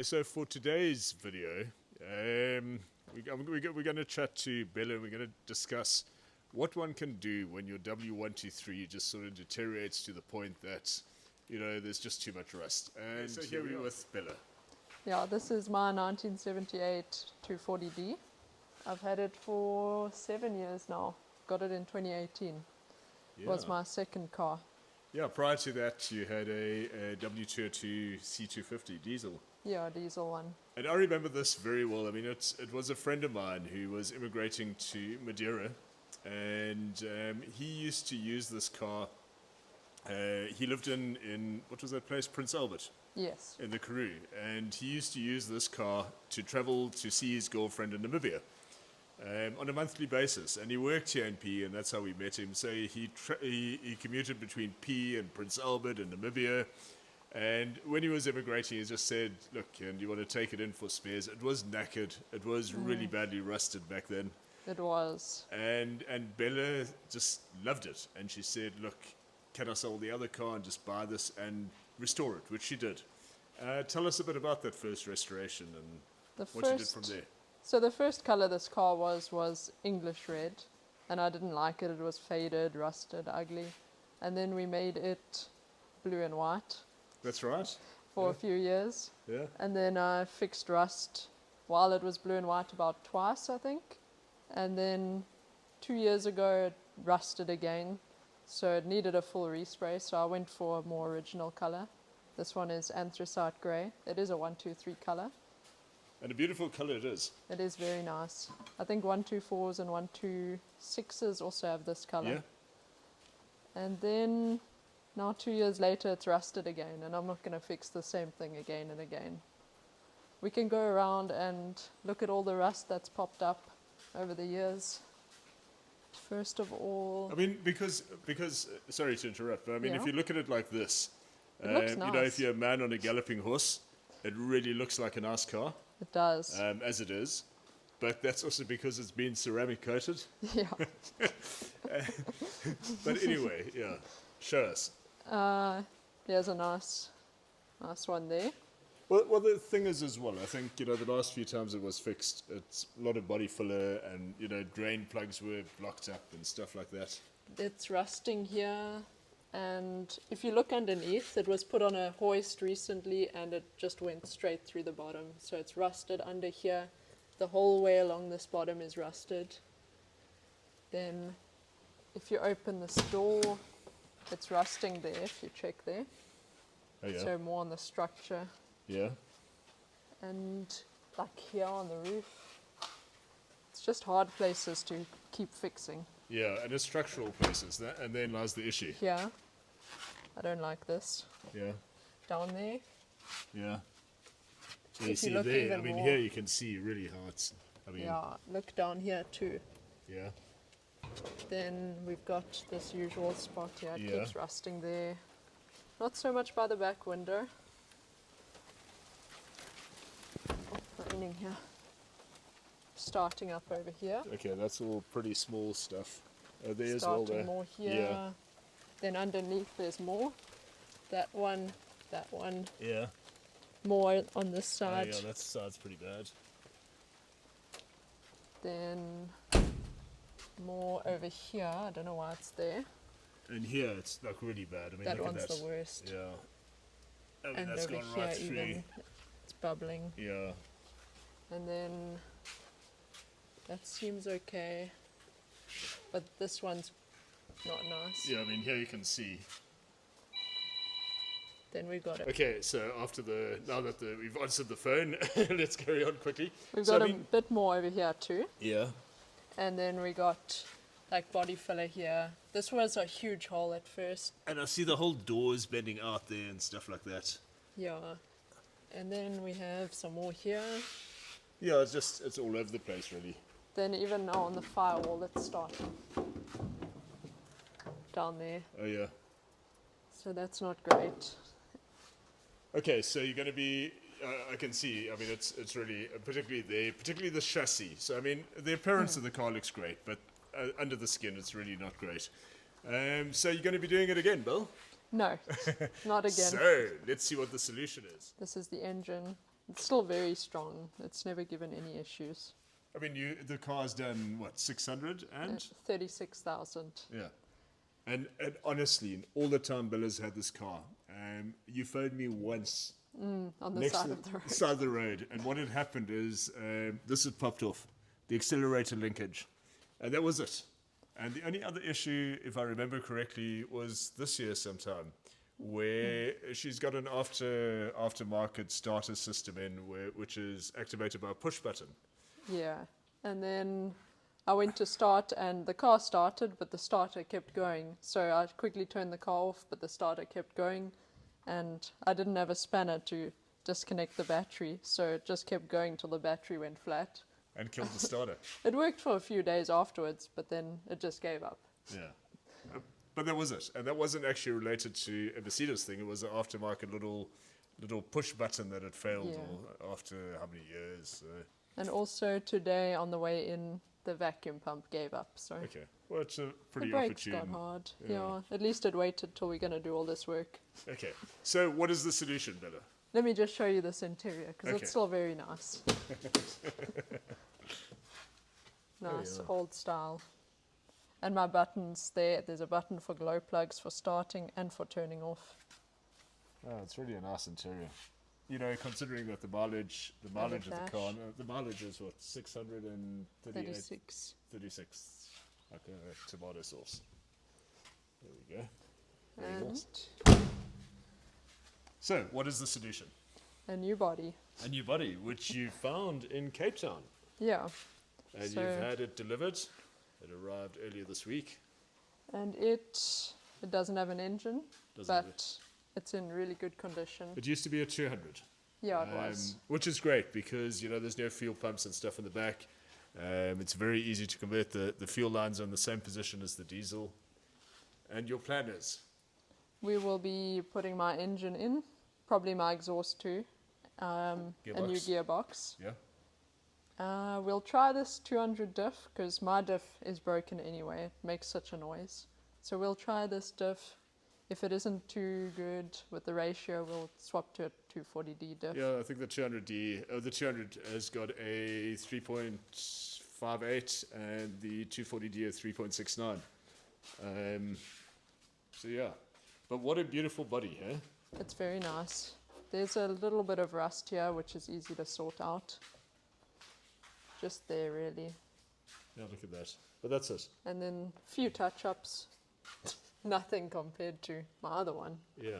So for today's video, we're going to chat to Bella. We're going to discuss what one can do when your w123 just sort of deteriorates to the point that, there's just too much rust. And so here we're with Bella. Yeah, this is my 1978 240D. I've had it for 7 years now. Got it in 2018. Yeah. Was my second car. Yeah, prior to that, you had a W202 C250 diesel. Yeah, diesel one. And I remember this very well. I mean, it was a friend of mine who was immigrating to Madeira, and he used to use this car. He lived in what was that place? Prince Albert. Yes. In the Karoo. And he used to use this car to travel to see his girlfriend in Namibia on a monthly basis. And he worked here in P, and that's how we met him. So he commuted between P and Prince Albert and Namibia. And when he was immigrating, he just said, look, and you want to take it in for spares? It was knackered. It was really badly rusted back then. It was. And Bella just loved it. And she said, look, can I sell the other car and just buy this and restore it, which she did. Tell us a bit about that first restoration and what you did from there. So the first colour this car was English red. And I didn't like it. It was faded, rusted, ugly. And then we made it blue and white. That's right. For a few years. Yeah. And then I fixed rust while it was blue and white about twice, I think. And then 2 years ago, it rusted again. So it needed a full respray, so I went for a more original colour. This one is anthracite grey. It is a 123 colour. And a beautiful colour it is. It is very nice. I think 124s and 126s also have this colour. Yeah. And then now 2 years later it's rusted again, and I'm not going to fix the same thing again and again. We can go around and look at all the rust that's popped up over the years. First of all, I mean, because sorry to interrupt, but I mean, Yeah. if you look at it like this, It looks nice. if you're a man on a galloping horse, it really looks like a nice car, it does. as it is. But that's also because it's been ceramic coated. Yeah. But anyway, yeah, show us. There's a nice one there. Well, the thing is as well, I think, the last few times it was fixed, it's a lot of body filler and, drain plugs were blocked up and stuff like that. It's rusting here, and if you look underneath, it was put on a hoist recently and it just went straight through the bottom. So it's rusted under here. The whole way along this bottom is rusted. Then if you open this door, it's rusting there, if you check there. Oh, yeah. So more on the structure. Yeah. And like here on the roof, it's just hard places to keep fixing. Yeah, and it's structural places, and then lies the issue. Here, I don't like this. Yeah. Down there, Yeah. So If you you see look there, even I mean, more- here you can see really how it's, yeah, look down here too. yeah. Then we've got this usual spot here, it Yeah. keeps rusting there. Not so much by the back window. Oh, raining here. Starting up over here. Okay, that's all pretty small stuff. There as well Starting there. more here. Yeah. Then underneath there's more. That one, Yeah. more on this Oh, side. yeah, that side's pretty bad. Then more over here. I don't know why it's there. And here it's like really bad. I mean, That look one's at that. the worst. Yeah. I mean, And that's over gone here right through. even, it's bubbling. Yeah. And then that seems okay. But this one's not nice. Yeah, I mean, here you can see. Then we got it. Okay, so now that we've answered the phone, let's carry on quickly. We've So, got I a mean, bit more over here too. yeah. And then we got like body filler here. This was a huge hole at first. And I see the whole doors bending out there and stuff like that. Yeah. And then we have some more here. Yeah, it's all over the place, really. Then even now on the firewall it's starting. Down there. Oh, yeah. So that's not great. Okay, so you're going to be, I can see, I mean, it's really, particularly the chassis. So, I mean, the appearance of the car looks great, but under the skin, it's really not great. So you're going to be doing it again, Bill? No, not again. So, let's see what the solution is. This is the engine. It's still very strong. It's never given any issues. I mean, the car's done, what, 600 and? 36,000. Yeah. And honestly, in all the time Bill has had this car, you phoned me once On the next side to of the road. side of the road, and what had happened is this had popped off, the accelerator linkage, and that was it. And the only other issue, if I remember correctly, was this year sometime, where she's got an aftermarket starter system in, which is activated by a push button. Yeah. And then I went to start and the car started, but the starter kept going. So I quickly turned the car off, but the starter kept going. And I didn't have a spanner to disconnect the battery. So it just kept going till the battery went flat. And killed the starter. It worked for a few days afterwards, but then it just gave up. Yeah. But that was it. And that wasn't actually related to a Mercedes thing. It was an aftermarket little push button that had failed after how many years. And also today on the way in, the vacuum pump gave up. So Okay. Well, it's a pretty the brakes opportune. got hard. Yeah. Yeah. At least it waited till we're going to do all this work. Okay. So what is the solution, Bella? Let me just show you this interior because Okay. it's still very nice. Nice old style. And my buttons there's a button for glow plugs for starting and for turning off. Oh, it's really a nice interior. You know, considering that the mileage of the dash. car, the mileage is what, 638, 36. 36, like a tomato sauce. There we go. Very And nice. So, what is the solution? a new body. A new body, which you found in Cape Town. Yeah. And So- you've had it delivered. It arrived earlier this week. And it doesn't have an engine, Doesn't have but it's in really good condition. It used to be a 200. Yeah, it was. Which is great because, you know, there's no fuel pumps and stuff in the back. It's very easy to convert. The fuel lines are in the same position as the diesel. And your plan is? We will be putting my engine in, probably my exhaust too, a new gearbox. Yeah. We'll try this 200 diff because my diff is broken anyway. It makes such a noise. So we'll try this diff. If it isn't too good with the ratio, we'll swap to a 240D diff. Yeah, I think the 200D, the 200 has got a 3.58 and the 240D a 3.69. So yeah, but what a beautiful body, eh? It's very nice. There's a little bit of rust here, which is easy to sort out. Just there, really. Yeah, look at that. But that's it. And then a few touch-ups. Nothing compared to my other one. Yeah.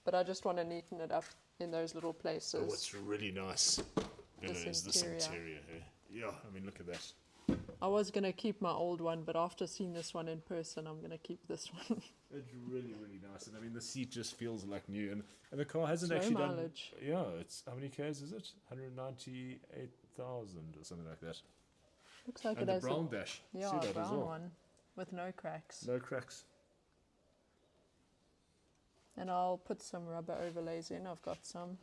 But I just want to neaten it up in those little places. Oh, what's really nice is this interior here. Yeah, I mean, look at that. I was going to keep my old one, but after seeing this one in person, I'm going to keep this one. It's really, really nice. And I mean, the seat just feels like new. And the car hasn't Low actually mileage. done... Yeah, it's... How many Ks is it? 198,000 or something like that. Looks like And it the has brown dash. a See that as brown well. one with no cracks. No cracks. And I'll put some rubber overlays in. I've got some.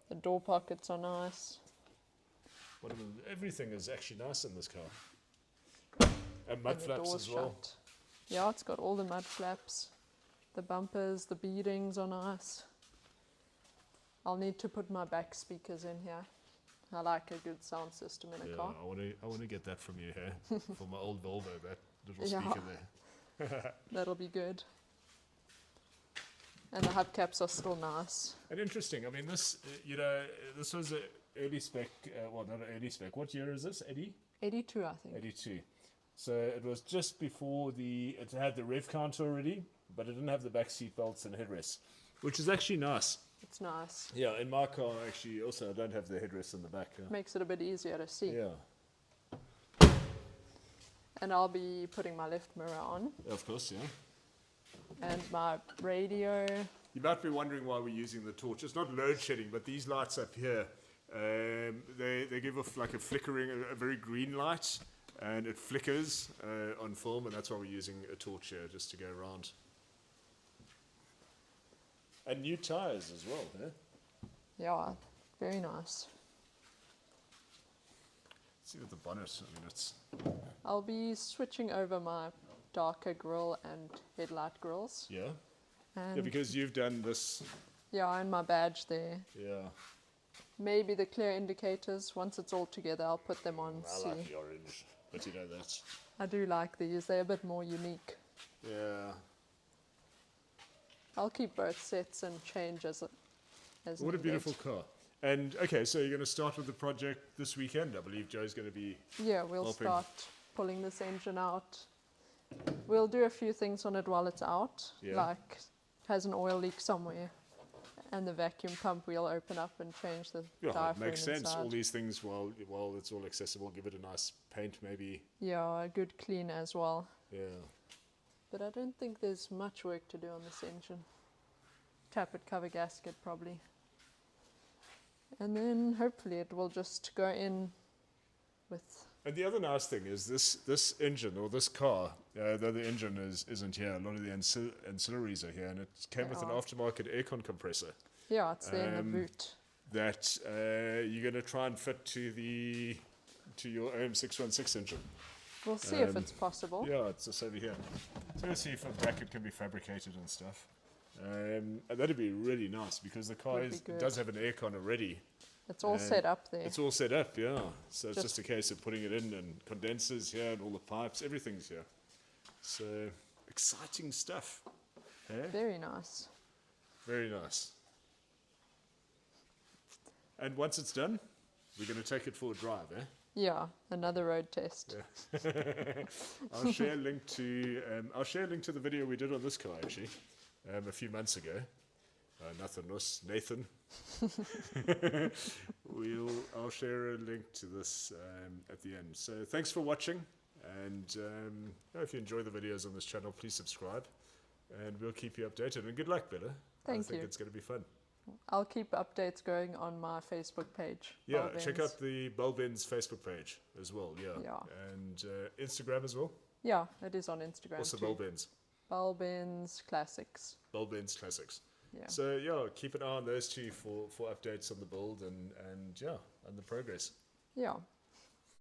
The door pockets are nice. Everything is actually nice in this car. And mud And the flaps door's as well. shut. Yeah, it's got all the mud flaps. The bumpers, the beadings are nice. I'll need to put my back speakers in here. I like a good sound system in a car. I want to get that from you here for my old Volvo, that little Yeah. speaker there. That'll be good. And the hubcaps are still nice. And interesting, I mean, this, this was an early spec, well, not an early spec. What year is this, 82, I think. 82. So it was just before it had the rev counter already, but it didn't have the back seat belts and headrests, which is actually nice. It's nice. Yeah, in my car, actually, also, I don't have the headrests in the back. Makes it a bit easier to see. Yeah, And I'll be putting my left mirror on. of course, yeah. And my radio. You might be wondering why we're using the torch. It's not load shedding, but these lights up here, they give off like a flickering, a very green light, and it flickers on film, and that's why we're using a torch here, just to go around. And new tires as well, eh? Yeah, very nice. See with the bonnet, I mean, it's... I'll be switching over my darker grille and headlight grills. Yeah? And Yeah, because you've done this, yeah, and my badge there. yeah. maybe the clear indicators. Once it's all together, I'll put them on. I See, like the orange, but you know that. I do like these. They're a bit more unique. Yeah. I'll keep both sets and change as What a needed. beautiful car. And okay, so you're going to start with the project this weekend. I believe Joe's going to be. Yeah, we'll helping. start pulling this engine out. We'll do a few things on it while it's out, Yeah. like it has an oil leak somewhere, and the vacuum pump we'll open up and change the Yeah, it diaphragm makes sense. inside. All these things while it's all accessible. Give it a nice paint, maybe. Yeah, a good clean as well. Yeah. But I don't think there's much work to do on this engine. Tap it, cover gasket probably. And then hopefully it will just go in with... And the other nice thing is this engine or this car, though the engine isn't here, a lot of the ancillaries are here, and it came with an aftermarket aircon compressor Yeah, it's there in the boot. that you're going to try and fit to your OM616 engine. We'll see if it's possible. Yeah, it's just over here. So we'll see if a bracket can be fabricated and stuff. And that'd be really nice because the car Would be good. does have an aircon already. It's all set up there. It's all set up, yeah. So it's Just- just a case of putting it in and condensers here and all the pipes, everything's here. So exciting stuff. Eh? Very nice. Very nice. And once it's done, we're going to take it for a drive, eh? Yeah, another road test. I'll share a link to the video we did on this car actually, a few months ago. Nathan. I'll share a link to this at the end. So thanks for watching, and if you enjoy the videos on this channel, please subscribe, and we'll keep you updated. And good luck, Bella. I Thank think you. it's going to be fun. I'll keep updates going on my Facebook page. Yeah, Bulbins. check out the Bulbins Facebook page as well. Yeah. And Instagram as well. Yeah, it is on Instagram Also too. Bulbins. Bulbins Classics. Bulbins Classics. Yeah. So yeah, keep an eye on those two for updates on the build and the progress. Yeah.